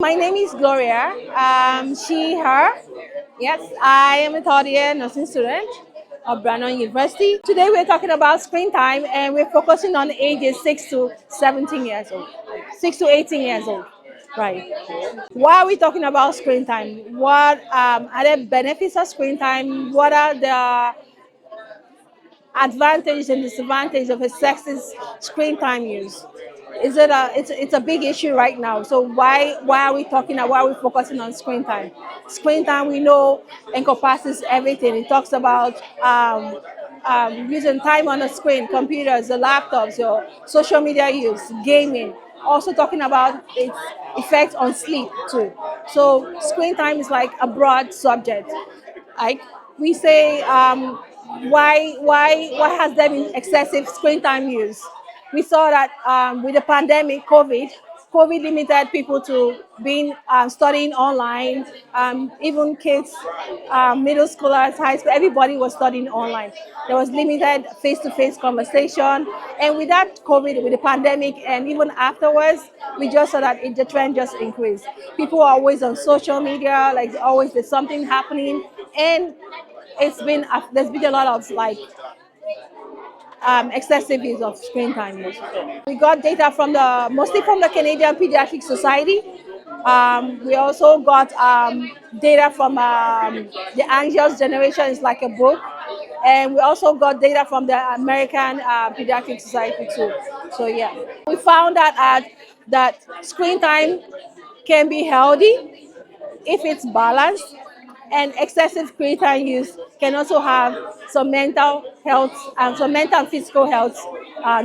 My name is Gloria. She, her. Yes, I am a third year nursing student of Brandon University. Today we're talking about screen time and we're focusing on ages 6 to 17 years old, 6 to 18 years old. Right. Why are we talking about screen time? What are the benefits of screen time? What are the advantages and disadvantages of excessive screen time use? It's a big issue right now. So why are we why are we focusing on screen time? Screen time, we know, encompasses everything. It talks about using time on the screen, computers, the laptops, your social media use, gaming. Also talking about its effect on sleep too. So screen time is like a broad subject. Like we say, why has there been excessive screen time use? We saw that with the pandemic, COVID limited people to being studying online. Even kids, middle schoolers, high school, everybody was studying online. There was limited face-to-face conversation, and with that COVID, with the pandemic, and even afterwards, we just saw that the trend just increased. People are always on social media, like always there's something happening, and there's been a lot of excessive use of screen time use. We got data from mostly from the Canadian Paediatric Society. We also got data from the Angel's Generation, is like a book, and we also got data from the American Pediatric Society too. So yeah, we found out that screen time can be healthy if it's balanced, and excessive screen time use can also have some mental health and some mental and physical health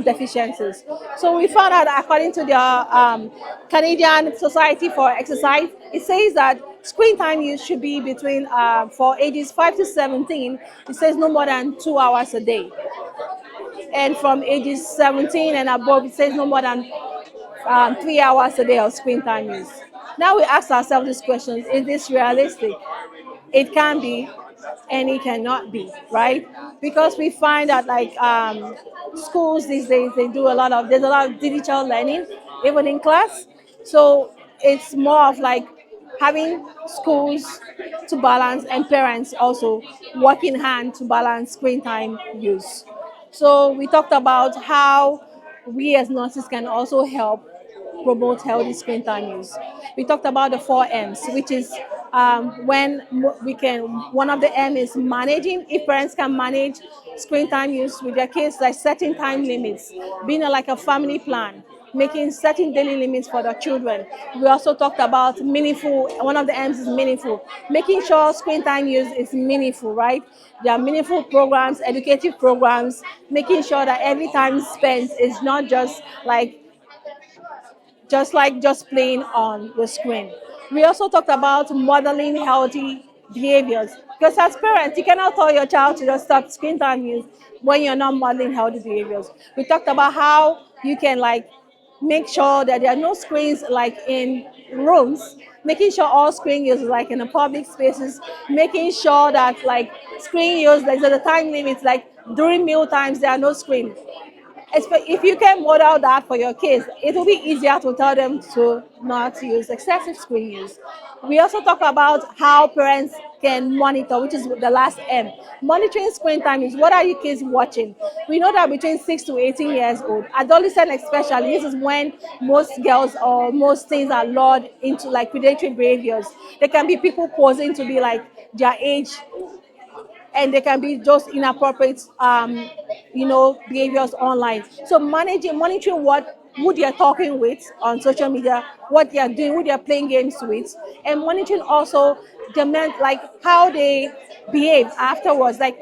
deficiencies. So we found out, according to the Canadian Society for Exercise, it says that screen time use should be between for ages 5 to 17. It says no more than 2 hours a day, and from ages 17 and above, it says no more than 3 hours a day of screen time use. Now we ask ourselves these questions: is this realistic? It can be, and it cannot be, right? Because we find that schools these days, there's a lot of digital learning even in class. So it's more of like having schools to balance and parents also working hand to balance screen time use. So we talked about how we as nurses can also help promote healthy screen time use. We talked about the 4 M's, which is one of the M is managing. If parents can manage screen time use with their kids, like setting time limits, being like a family plan, making setting daily limits for the children. We also talked about meaningful. One of the M's is meaningful, making sure screen time use is meaningful, right? There are meaningful programs, educative programs, making sure that every time spent is not just playing on the screen. We also talked about modeling healthy behaviors, because as parents, you cannot tell your child to just stop screen time use when you're not modeling healthy behaviors. We talked about how you can make sure that there are no screens in rooms, making sure all screen use is in the public spaces, making sure that screen use, there's a time limits, like during meal times there are no screens. If you can model that for your kids, it will be easier to tell them to not use excessive screen use. We also talk about how parents can monitor, which is the last M. Monitoring screen time is, what are your kids watching? We know that between 6 to 18 years old, adolescent especially, this is when most girls or most things are lured into predatory behaviors. There can be people posing to be their age, and they can be just inappropriate, behaviors online. So monitoring who they are talking with on social media, what they are doing, who they are playing games with, and monitoring also how they behave afterwards. Like,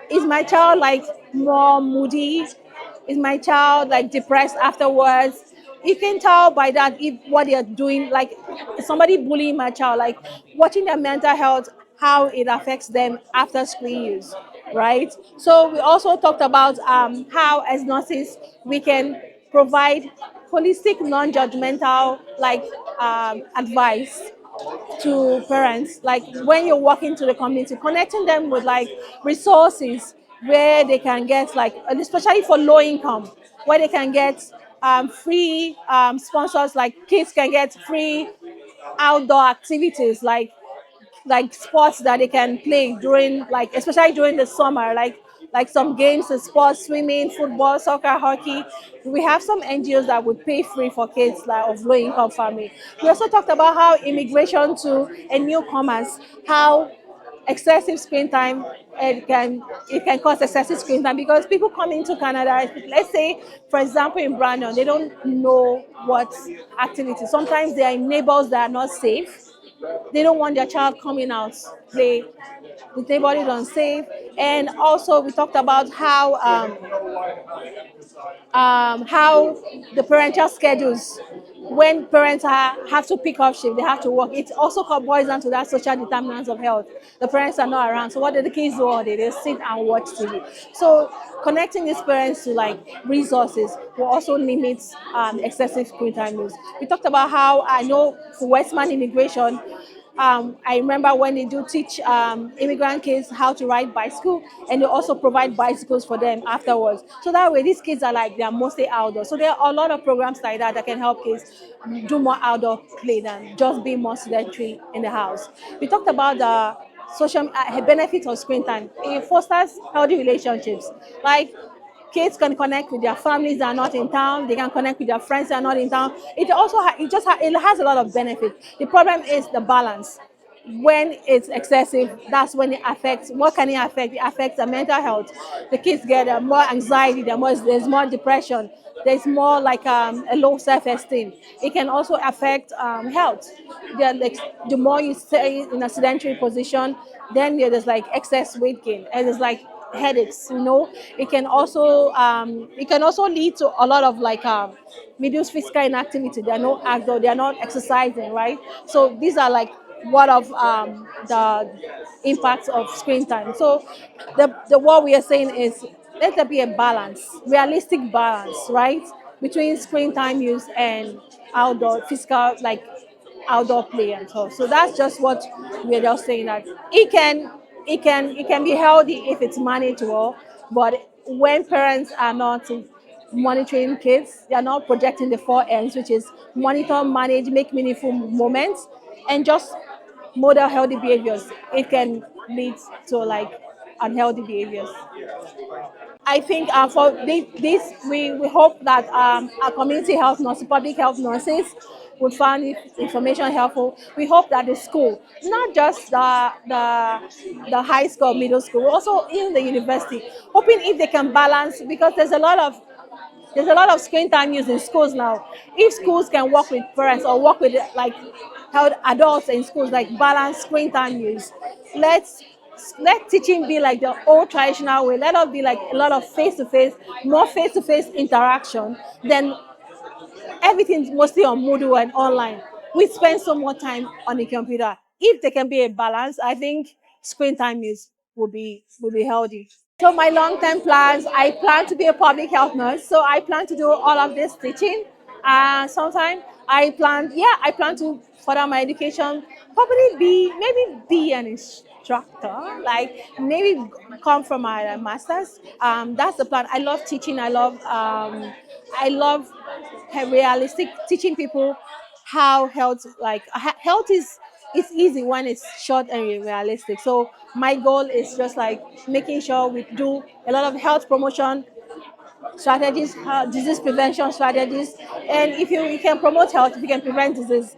is my child more moody? Is my child depressed afterwards? You can tell by that if what they are doing, somebody bullying my child, watching their mental health, how it affects them after screen use, right? So we also talked about how as nurses we can provide holistic, non-judgmental advice to parents, when you're walking to the community, connecting them with resources where they can get and especially for low income, where they can get free sponsors, like kids can get free outdoor activities like sports that they can play during, like especially during the summer, like some games and sports, swimming, football, soccer, hockey. We have some NGOs that would pay free for kids like of low income family. We also talked about how immigration to and newcomers, how excessive screen time, it can cause excessive screen time because people come into Canada. Let's say, for example, in Brandon, they don't know what activities. Sometimes they are in neighbors that are not safe. They don't want their child coming out. The neighborhood is unsafe. And also, we talked about how the parental schedules, when parents have to pick up shift, they have to work. It also boils down to that social determinants of health. The parents are not around, so what do the kids do all day? They sit and watch TV. So connecting these parents to like resources will also limit excessive screen time use. We talked about how, I know for Westman immigration, I remember when they do teach immigrant kids how to ride bicycle, and they also provide bicycles for them afterwards. So that way, these kids are like, they're mostly outdoors. So there are a lot of programs like that that can help kids do more outdoor play than just being more sedentary in the house. We talked about the social benefits of screen time. It fosters healthy relationships. Like, kids can connect with their families that are not in town. They can connect with their friends that are not in town. It also it has a lot of benefits. The problem is the balance. When it's excessive, that's when it affects. What can it affect? It affects the mental health. The kids get more anxiety. There's more depression. There's more like a low self-esteem. It can also affect health. Like, the more you stay in a sedentary position, then there's like excess weight gain, and there's like headaches. It can also lead to a lot of like reduced physical inactivity. They are not outdoor, they are not exercising, right? So these are like one of the impacts of screen time. So the what we are saying is, let there be a balance, realistic balance, right, between screen time use and outdoor physical, like outdoor play and so. So that's just what we're just saying, that it can be healthy if it's manageable, but when parents are not monitoring kids, they are not projecting the four ends, which is monitor, manage, make meaningful moments, and just model healthy behaviors. It can lead to like unhealthy behaviors. I think for this, we hope that our community health nurses, public health nurses, would find this information helpful. We hope that the school, not just the high school, middle school, also in the university, hoping if they can balance, because there's a lot of screen time use in schools now. If schools can work with parents or work with like health adults in schools, like balance screen time use, let's let teaching be like the old traditional way. Let us be like a lot of face-to-face interaction. Then everything's mostly on Moodle and online. We spend so much time on the computer. If there can be a balance, I think screen time use will be healthy. So my long-term plans, I plan to be a public health nurse. So I plan to do all of this teaching. Sometime I plan to further my education. Probably maybe an instructor. Like maybe come from my master's. That's the plan. I love teaching. I love realistic teaching people how health, like health is, it's easy when it's short and realistic. So my goal is just like making sure we do a lot of health promotion strategies, disease prevention strategies, and if you can promote health, if you can prevent disease,